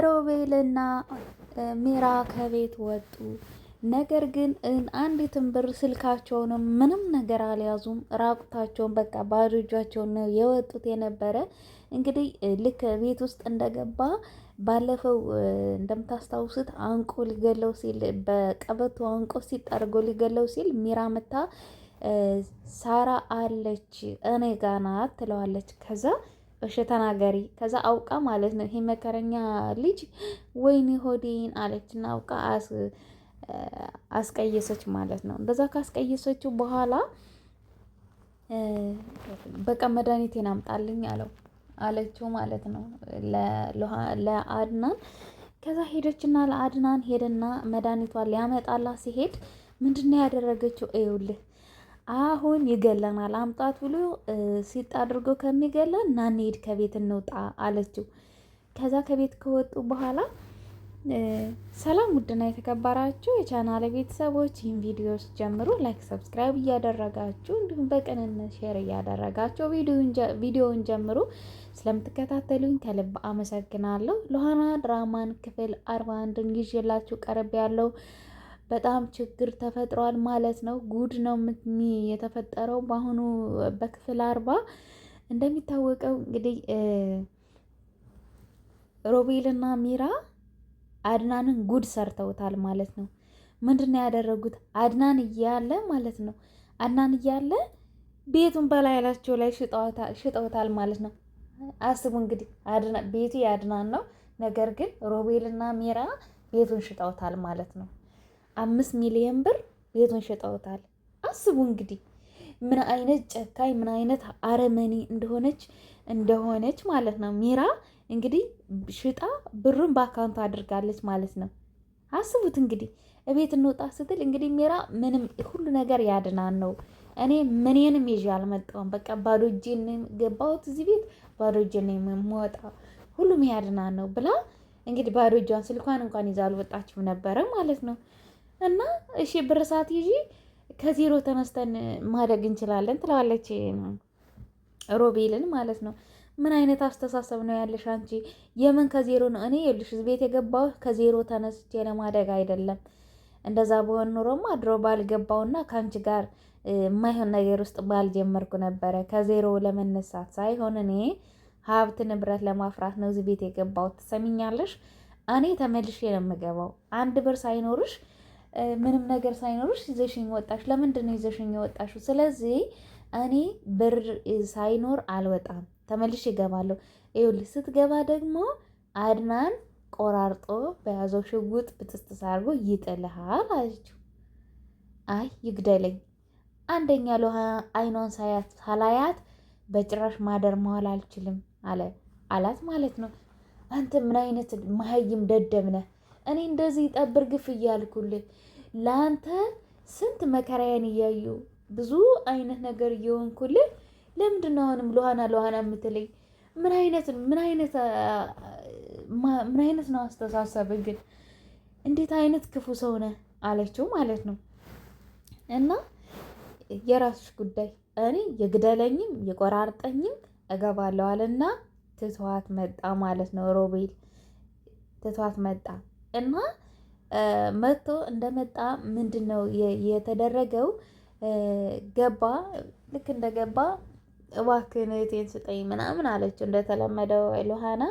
ሮቤልና ሚራ ከቤት ወጡ። ነገር ግን አንዲትም ብር ስልካቸውንም ምንም ነገር አልያዙም። ራቁታቸውን በቃ ባዶ እጃቸውን ነው የወጡት የነበረ። እንግዲህ ልክ ቤት ውስጥ እንደገባ ባለፈው እንደምታስታውሱት አንቆ ሊገለው ሲል በቀበቶ አንቆ ሲጠርጎ ሊገለው ሲል ሚራ መታ ሳራ አለች እኔ ጋ ናት ትለዋለች። ከዛ እሺ ተናገሪ። ከዛ አውቃ ማለት ነው ይሄ መከረኛ ልጅ ወይኔ ሆዴን አለችና አውቃ አስቀየሰች ማለት ነው። እንደዛ ካስቀየሰችው በኋላ በቃ መድኃኒቴን አምጣልኝ አለችው ማለት ነው ለአድናን። ከዛ ሄደችና ለአድናን ሄደና መድኃኒቷን ሊያመጣላት ሲሄድ ምንድነው ያደረገችው? እዩልህ አሁን ይገለናል አምጣት ብሎ ሲጥ አድርጎ ከሚገለን ና እንሂድ ከቤት እንውጣ አለችው። ከዛ ከቤት ከወጡ በኋላ ሰላም ውድና የተከበራችሁ የቻናል ቤተሰቦች ይህን ቪዲዮ ጀምሩ ላይክ ሰብስክራይብ እያደረጋችሁ እንዲሁም በቅንነት ሼር እያደረጋችሁ ቪዲዮውን ጀምሩ። ስለምትከታተሉኝ ከልብ አመሰግናለሁ። ሉሃና ድራማን ክፍል 41 ይዤላችሁ ቀርብ ያለው በጣም ችግር ተፈጥሯል ማለት ነው። ጉድ ነው የተፈጠረው በአሁኑ በክፍል 40 እንደሚታወቀው እንግዲህ ሮቤልና ሚራ አድናንን ጉድ ሰርተውታል ማለት ነው። ምንድነው ያደረጉት? አድናን እያለ ማለት ነው አድናን እያለ ቤቱን በላያቸው ላይ ሽጠውታል ማለት ነው። አስቡ እንግዲህ ቤቱ የአድናን ነው። ነገር ግን ሮቤልና ሚራ ቤቱን ሽጠውታል ማለት ነው። 5 ሚሊዮን ብር ቤቱን ሽጠውታል። አስቡ እንግዲህ ምን አይነት ጨካኝ ምን አይነት አረመኔ እንደሆነች ማለት ነው። ሚራ እንግዲህ ሽጣ ብሩን በአካውንት አድርጋለች ማለት ነው። አስቡት እንግዲህ እቤት እንውጣ ስትል እንግዲህ ሚራ ምንም ሁሉ ነገር ያድናን ነው። እኔ ምንም ይዤ አልመጣሁም፣ በቃ ባዶ እጄን ገባሁት እዚህ ቤት ባዶ እጄን ነው የምወጣው፣ ሁሉም ያድናን ነው ብላ እንግዲህ ባዶ እጇን ስልኳን እንኳን ይዛ አልወጣችም ነበረ ማለት ነው። እና እሺ ብር ሰዓት ይዤ ከዜሮ ተነስተን ማደግ እንችላለን ትለዋለች ሮቤልን ማለት ነው። ምን አይነት አስተሳሰብ ነው ያለሽ አንቺ? የምን ከዜሮ ነው? እኔ ይኸውልሽ ቤት የገባው ከዜሮ ተነስቼ ለማደግ አይደለም። እንደዛ በሆን ኑሮማ ድሮ ባልገባውና ከአንቺ ጋር የማይሆን ነገር ውስጥ ባልጀመርኩ ነበረ። ከዜሮ ለመነሳት ሳይሆን እኔ ሀብት ንብረት ለማፍራት ነው እዚህ ቤት የገባው። ትሰሚኛለሽ? እኔ ተመልሼ ነው የምገባው። አንድ ብር ሳይኖርሽ ምንም ነገር ሳይኖርሽ ይዘሽኝ ወጣሽ። ለምንድን ነው ይዘሽኝ ወጣሽው? ስለዚህ እኔ ብር ሳይኖር አልወጣም፣ ተመልሼ እገባለሁ። ይኸውልሽ ስትገባ ደግሞ አድናን ቆራርጦ በያዘው ሽጉጥ ብጥስጥስ አድርጎ ይጥልሃል አለችው። አይ ይግደለኝ፣ አንደኛ አይኗን ሳላያት በጭራሽ ማደር መዋል አልችልም አላት ማለት ነው። አንተ ምን አይነት መሀይም ደደብ ነህ? እኔ እንደዚህ ጠብር ግፍ እያልኩልህ ለአንተ ስንት መከራዬን እያዩ ብዙ አይነት ነገር እየሆንኩልህ ለምንድን ነው አሁንም ሉሃና የምትለኝ? ምን አይነት ነው አስተሳሰብ ግን? እንዴት አይነት ክፉ ሰው ነህ አለችው ማለት ነው። እና የራስሽ ጉዳይ፣ እኔ የግደለኝም የቆራርጠኝም እገባለሁ አለና ትቷት መጣ ማለት ነው። ሮቤል ትቷት መጣ እና መጥቶ እንደመጣ ምንድን ነው የተደረገው? ገባ። ልክ እንደገባ እባክህን እህቴን ስጠኝ ምናምን አለችው። እንደተለመደው ሉሃና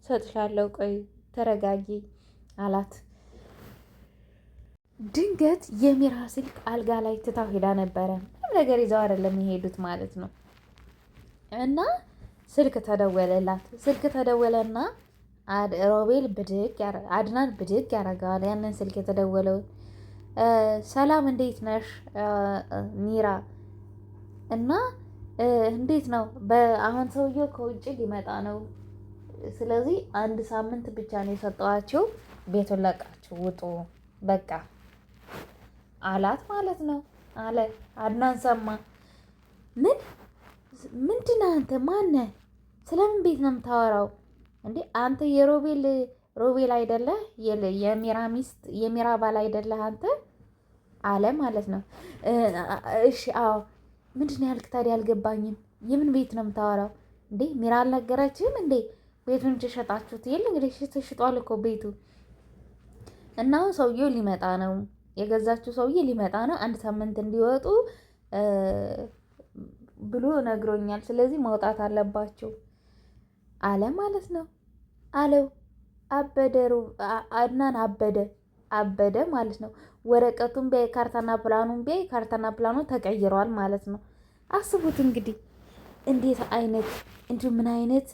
ሰጥሻለሁ፣ ቆይ ተረጋጊ አላት። ድንገት የሚራ ስልክ አልጋ ላይ ትታው ሄዳ ነበረ። ምንም ነገር ይዘው አይደለም የሄዱት ማለት ነው። እና ስልክ ተደወለላት። ስልክ ተደወለና ሮቤል አድናን ብድግ ያደርገዋል ያንን ስልክ የተደወለውን። ሰላም እንዴት ነሽ ሚራ? እና እንዴት ነው አሁን ሰውየው ከውጭ ሊመጣ ነው፣ ስለዚህ 1 ሳምንት ብቻ ነው የሰጠዋቸው፣ ቤቱን ለቃችሁ ውጡ በቃ አላት ማለት ነው አለ። አድናን ሰማ። ምንድን አንተ ማነህ? ስለምን ቤት ነው የምታወራው እንዴ? አንተ ሮቤል አይደለህ? የሚራ ሚስት የሚራ ባል አይደለህ አንተ አለ ማለት ነው። እሺ አዎ። ምንድን ነው ያልክ ታዲያ? አልገባኝም። የምን ቤት ነው የምታወራው እንዴ? ሚራ አልነገረችህም እንዴ? ቤቱን ተሸጣችሁት የለ እንግዲህ ተሽጧል እኮ ቤቱ እና አሁን ሰውዬው ሊመጣ ነው። የገዛችው ሰውዬ ሊመጣ ነው። 1 ሳምንት እንዲወጡ ብሎ ነግሮኛል። ስለዚህ መውጣት አለባቸው አለ ማለት ነው አለው። አበደሩ አድናን አበደ ማለት ነው። ወረቀቱን ቢያይ ካርታና ፕላኑን ቢያይ ካርታና ፕላኑ ተቀይሯል ማለት ነው። አስቡት እንግዲህ እንዴት አይነት እንዲሁ ምን አይነት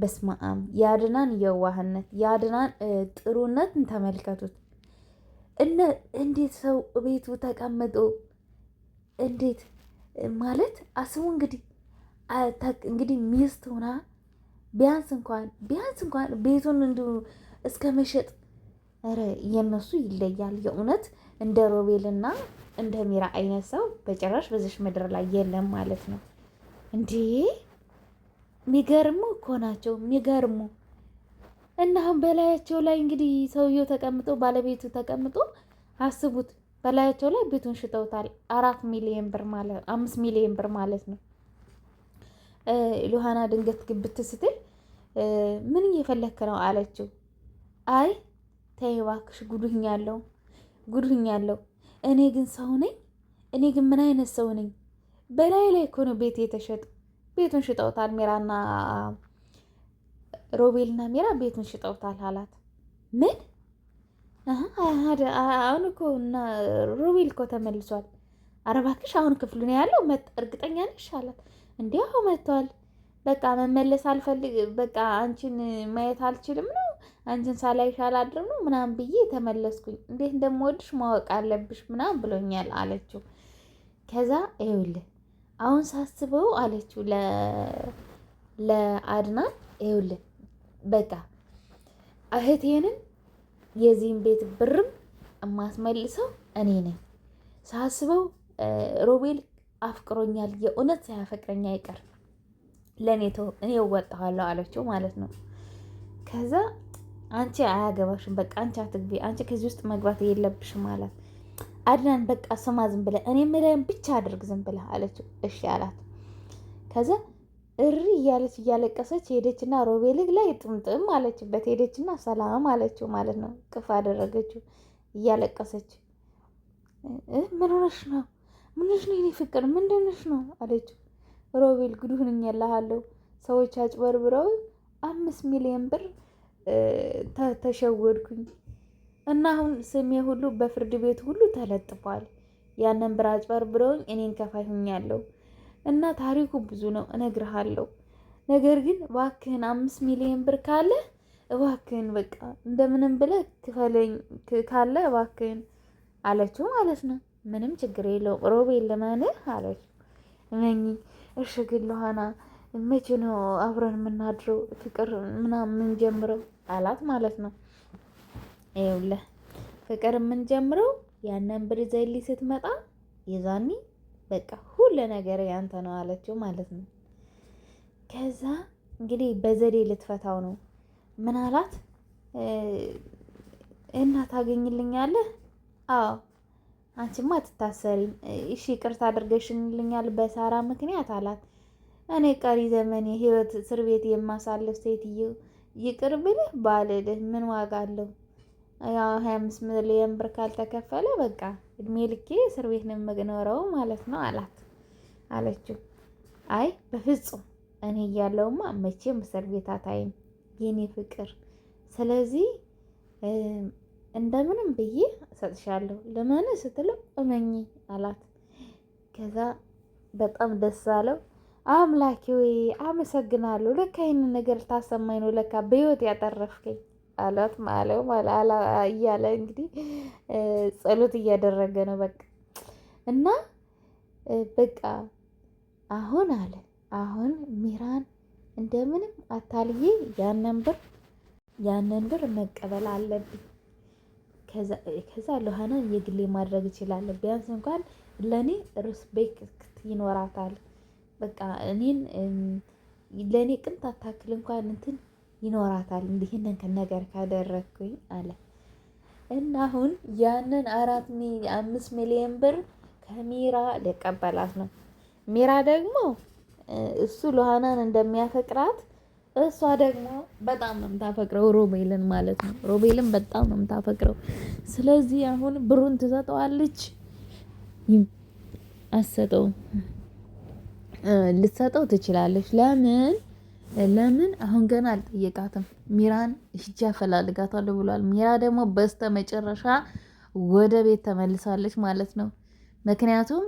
በስማአም የአድናን የዋህነት የአድናን ጥሩነትን ተመልከቱት። እንዴት ሰው ቤቱ ተቀምጦ እንዴት ማለት አስቡ እንግዲህ ሚስት ሆና ቢያንስ እንኳን ቤቱን እንዲሁ እስከ መሸጥ ኧረ የነሱ ይለያል። የእውነት እንደ ሮቤልና እንደ ሚራ አይነት ሰው በጭራሽ በዚሽ ምድር ላይ የለም ማለት ነው። እንዴ የሚገርሙ እኮ ናቸው የሚገርሙ። እና አሁን በላያቸው ላይ እንግዲህ ሰውየው ተቀምጦ ባለቤቱ ተቀምጦ አስቡት በላያቸው ላይ ቤቱን ሽጠውታል። 4 ሚሊዮን ብር ማለት 5 ሚሊዮን ብር ማለት ነው። ሉሃና ድንገት ግብት ስትል ምን እየፈለክ ነው አለችው። አይ ተይ እባክሽ ጉዱኛለሁ። እኔ ግን ሰው ነኝ? እኔ ግን ምን አይነት ሰው ነኝ? በላይ ላይ እኮ ነው ቤት የተሸጠ። ቤቱን ሽጠውታል። ሚራና ሮቤልና ሚራ ቤቱን ሽጠውታል አላት። ምን? አሁን እኮ እና ሮቤል እኮ ተመልሷል። ኧረ እባክሽ አሁን ክፍሉ ነው ያለው እርግጠኛ ነሽ አላት። እንዲያው መጥቷል። በቃ መመለስ አልፈልግ በቃ አንቺን ማየት አልችልም ነው አንቺን ሳላይሽ አላድርም ነው ምናምን ብዬ ተመለስኩኝ። እንዴት እንደምወድሽ ማወቅ አለብሽ ምናምን ብሎኛል አለችው። ከዛ ይኸውልህ አሁን ሳስበው አለችው ለአድናን ይኸውልህ በቃ እህቴንም የዚህን ቤት ብርም የማስመልሰው እኔ ነኝ። ሳስበው ሮቤል አፍቅሮኛል። የእውነት ሳያፈቅረኝ አይቀርም ለእኔ እኔ እወጣዋለሁ አለችው ማለት ነው። ከዛ አንቺ አያገባሽም፣ በቃ አንቺ አትግቢ፣ አንቺ ከዚህ ውስጥ መግባት የለብሽም አላት። አድናን በቃ ስማ ዝም ብለህ እኔ የምልህን ብቻ አድርግ ዝም ብለህ አለችው። እሺ አላት። ከዛ እሪ እያለች እያለቀሰች ሄደችና ሮቤል ላይ ጥምጥም አለችበት። ሄደችና ሰላም አለችው ማለት ነው። ቅፍ አደረገችው እያለቀሰች። ምን ሆነሽ ነው? ምንሽ ነው የኔ ፍቅር ምንድነሽ ነው አለችው። ሮቤል ጉድሁን እኛልሃለሁ ሰዎች አጭበርብረው 5 ሚሊዮን ብር ተሸወድኩኝ እና አሁን ስሜ ሁሉ በፍርድ ቤት ሁሉ ተለጥፏል። ያንን ብር አጭበርብረውኝ እኔን ከፋይ ሆኛለሁ እና ታሪኩ ብዙ ነው እነግርሃለሁ። ነገር ግን እባክህን 5 ሚሊዮን ብር ካለ እባክህን በቃ እንደምንም ብለህ ክፈለኝ ካለ እባክህን አለችው ማለት ነው። ምንም ችግር የለውም ሮቤል ለማንህ አለችው። እመኚ እሺ ግን ሉሃና መቼ ነው አብረን የምናድረው ፍቅር ምናምን የምንጀምረው አላት ማለት ነው። ይኸውልህ ፍቅር የምንጀምረው ያንን ብር ይዘህልኝ ስትመጣ የዛኔ በቃ ሁሉ ነገር ያንተ ነው አለችው ማለት ነው። ከዛ እንግዲህ በዘዴ ልትፈታው ነው። ምን አላት? እና ታገኝልኛለህ? አዎ አንቺማ አትታሰሪም። እሺ ይቅርታ አድርገሽልኛል በሳራ ምክንያት አላት። እኔ ቀሪ ዘመኔ ህይወት እስር ቤት የማሳልፍ ሴትዮ ይቅር ብልህ ባልልህ ምን ዋጋ አለው? ያው 25 ሚሊዮን ብር ካልተከፈለ በቃ እድሜ ልኬ እስር ቤት ነው የምኖረው ማለት ነው አለችው። አይ በፍጹም እኔ እያለሁማ መቼም እስር ቤት አታይም የኔ ፍቅር። ስለዚህ እንደምንም ብዬ እሰጥሻለሁ። ለምን ስትለው እመኚ አላት። ከዛ በጣም ደስ አለው። አምላኬ ወይ አመሰግናለሁ፣ ለካ ይሄንን ነገር ታሰማኝ ነው ለካ በህይወት ያጠረፍከኝ አላት ማለው እያለ እንግዲህ ጸሎት እያደረገ ነው በቃ እና በቃ አሁን ሚራን እንደምንም አታልዬ ያንን ብር መቀበል አለብኝ። ከዛ ሉሃናን የግሌ ማድረግ እችላለሁ። ቢያንስ እንኳን ለእኔ ሪስፔክት ይኖራታል። በቃ እኔን ለእኔ ቅንጣት ታክል እንኳን እንትን ይኖራታል እንዲህንን ነገር ካደረግኩኝ አለ እና አሁን ያንን 5 ሚሊዮን ብር ከሚራ ሊቀበላት ነው። ሚራ ደግሞ እሱ ሉሃናን እንደሚያፈቅራት እሷ ደግሞ በጣም ነው የምታፈቅረው ሮቤልን ማለት ነው። ሮቤልን በጣም ነው የምታፈቅረው። ስለዚህ አሁን ብሩን ትሰጠዋለች አትሰጠውም? ልትሰጠው ትችላለች። ለምን አሁን ገና አልጠየቃትም። ሚራን ሂጄ አፈላልጋታለሁ ብሏል። ሚራ ደግሞ በስተ መጨረሻ ወደ ቤት ተመልሳለች ማለት ነው። ምክንያቱም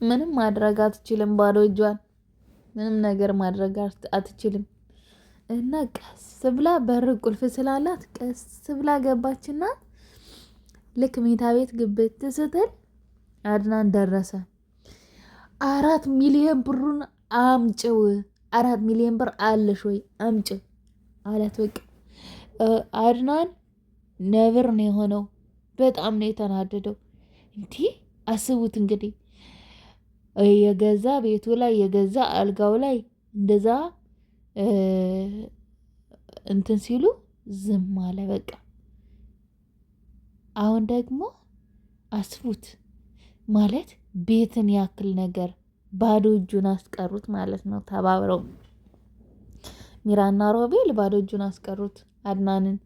ምንም ማድረግ አትችልም። ባዶ እጇን ምንም ነገር ማድረግ አትችልም። እና ቀስ ብላ በር ቁልፍ ስላላት ቀስ ብላ ገባችና ልክ መኝታ ቤት ግብት ስትል አድናን ደረሰ። 4 ሚሊዮን ብሩን አምጪው፣ 4 ሚሊዮን ብር አለሽ ወይ አምጪ አላት። በቃ አድናን ነብር ነው የሆነው። በጣም ነው የተናደደው። እንዲህ አስቡት እንግዲህ የገዛ ቤቱ ላይ የገዛ አልጋው ላይ እንደዛ እንትን ሲሉ ዝም አለ። በቃ አሁን ደግሞ አስቡት ማለት ቤትን ያክል ነገር ባዶ እጁን አስቀሩት ማለት ነው። ተባብረው ሚራና ሮቤል ባዶ እጁን አስቀሩት አድናንን።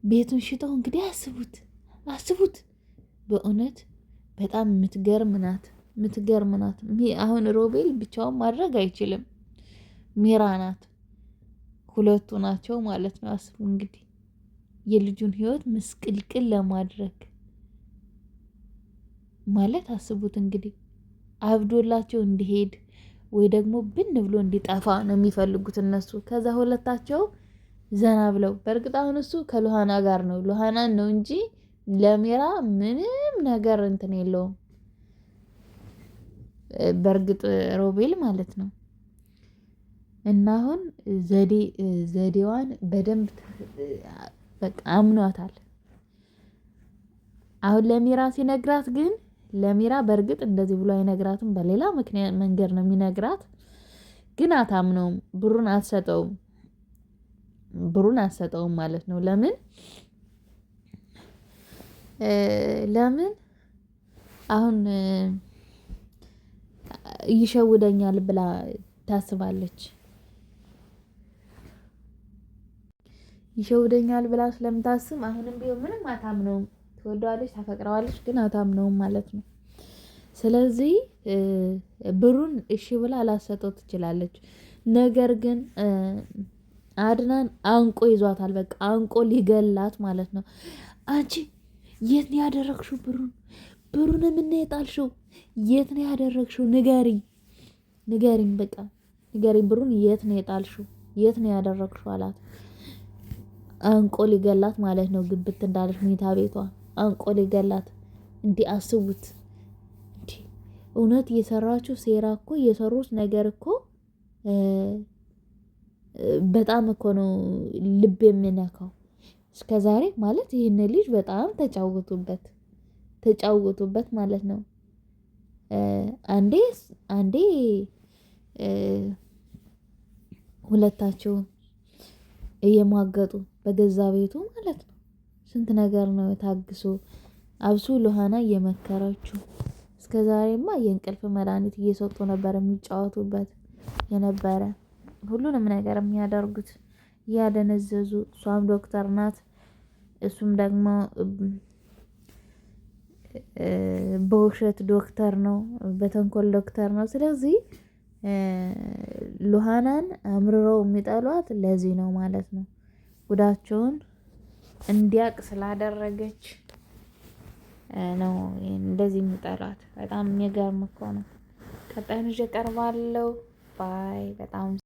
ቤቱን ሽጠው እንግዲህ አስቡት። በእውነት በጣም የምትገርም ናት። አሁን ሮቤል ብቻውን ማድረግ አይችልም። ሚራ ናት፣ ሁለቱ ናቸው ማለት ነው። አስቡ እንግዲህ የልጁን ህይወት ምስቅልቅል ለማድረግ ማለት አስቡት እንግዲህ አብዶላቸው እንዲሄድ ወይ ደግሞ ብን ብሎ እንዲጠፋ ነው የሚፈልጉት እነሱ። ከዛ ሁለታቸው ዘና ብለው በእርግጥ አሁን እሱ ከሉሃና ጋር ነው፣ ሉሃናን ነው እንጂ ለሚራ ምንም ነገር እንትን የለውም። በእርግጥ ሮቤል ማለት ነው። እና አሁን ዘዴዋን በደንብ በቃ አምኗታል። አሁን ለሚራ ሲነግራት ግን ለሚራ በእርግጥ እንደዚህ ብሎ አይነግራትም፣ በሌላ ምክንያት መንገድ ነው የሚነግራት። ግን አታምነውም። ብሩን አትሰጠውም ማለት ነው። ለምን አሁን ይሸውደኛል ብላ ታስባለች። ይሸውደኛል ብላ ስለምታስብ አሁንም ቢሆን ምንም አታምነውም። ትወደዋለች፣ ታፈቅረዋለች፣ ግን አታምነውም ማለት ነው። ስለዚህ ብሩን እሺ ብላ ላሰጠው ትችላለች። ነገር ግን አድናን አንቆ ይዟታል። በቃ አንቆ ሊገላት ማለት ነው። አንቺ የት ነው ያደረግሽው? ብሩን ምን የጣልሽው? የት ነው ያደረግሽው? ንገሪኝ፣ በቃ ንገሪኝ። ብሩን የት ነው የጣልሽው? የት ነው ያደረግሽው አላት። አንቆ ሊገላት ማለት ነው። ግብት እንዳለች መኝታ ቤቷ አንቆ ሊገላት። እንዲህ አስቡት። እንዲህ እውነት የሰራችው ሴራ እኮ የሰሩት ነገር እኮ በጣም እኮ ነው ልብ የሚነካው። እስከዛሬ ማለት ይህን ልጅ በጣም ተጫወቱበት ማለት ነው። አንዴ ሁለታቸውን እየማገጡ በገዛ ቤቱ ማለት ነው። ስንት ነገር ነው ታግሶ አብሱ ሉሃና እየመከረችው። እስከዛሬማ የእንቅልፍ መድኃኒት እየሰጡ ነበር የሚጫወቱበት የነበረ ሁሉንም ነገር የሚያደርጉት እያደነዘዙ። እሷም ዶክተር ናት፣ እሱም ደግሞ በውሸት ዶክተር ነው፣ በተንኮል ዶክተር ነው። ስለዚህ ሉሃናን አምርረው የሚጠሏት ለዚህ ነው ማለት ነው። ጉዳቸውን እንዲያቅ ስላደረገች ነው እንደዚህ የሚጠሏት። በጣም የሚገርም እኮ ነው። ቀጣይ ይዤ እቀርባለሁ። ባይ በጣም